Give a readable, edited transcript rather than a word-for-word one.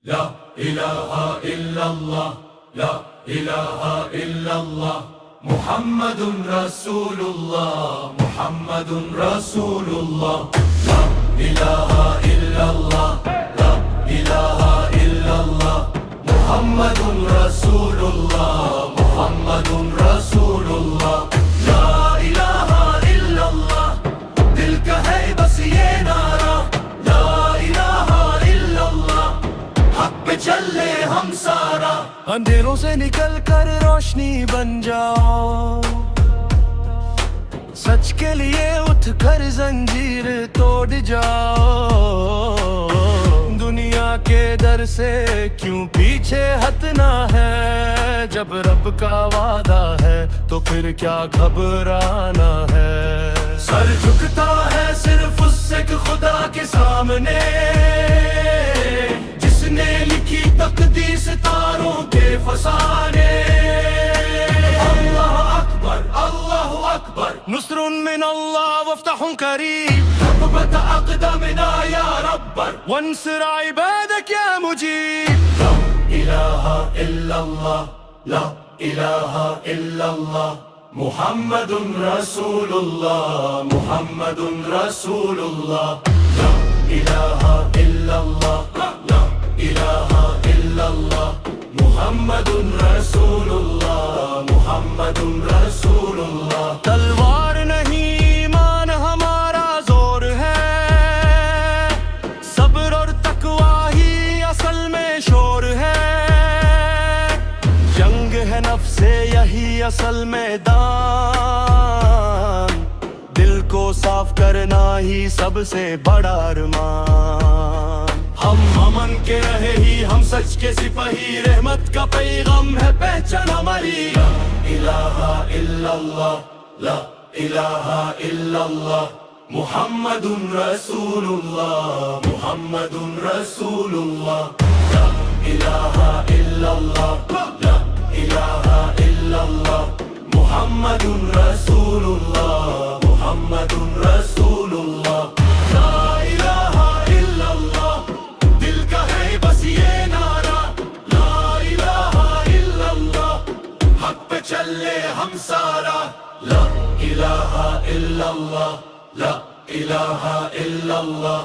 لا إله إلا الله لا إله إلا الله محمد رسول الله محمد رسول الله لا إله إلا الله لا إله إلا الله محمد رسول الله محمد رسول الله لا إله إلا الله دل کا ہے بس یہ نعرہ لا إله إلا الله حق پہ چلے ہم سارا اندھیروں سے نکل کر روشنی بن جاؤ سچ کے لیے اٹھ کر زنجیر توڑ جاؤ دنیا کے در سے کیوں پیچھے ہٹنا ہے جب رب کا وعدہ ہے تو پھر کیا گھبرانا ہے سر جھکتا ہے صرف اس سے کہ خدا کے سامنے جس نے لکھی تقدیر ستاروں کے فسانے اللہ اکبر اللہ اکبر نصر من اللہ وفتح قریب ثبت اقدامنا یا ربر وانصر عبادك يا مجيب لا الہ الا اللہ لا الہ الا اللہ محمد رسول اللہ محمد رسول اللہ لا الہ الا اللہ لا الہ الا اللہ محمد رسول اللہ محمد رسول اللہ تلوار نہیں ایمان ہمارا زور ہے صبر اور تقوی ہی اصل میں شور ہے جنگ ہے نفس سے یہی اصل میدان دل کو صاف کرنا ہی سب سے بڑا ارمان ہم امن کے رہے ہی ہم سچ کے سپاہی رحمت کا پیغام ہے پہچان ہماری لا الہ الا اللہ لا الہ الا اللہ محمد رسول اللہ محمد رسول اللہ لا الہ الا اللہ لا الہ الا اللہ محمد رسول اللہ محمد رسول اللہ لا الہ الا اللہ دل کا ہے بس یہ نعرہ لا الہ الا اللہ حق پہ چلے ہم سارا لا الہ الا اللہ لا الہ الا اللہ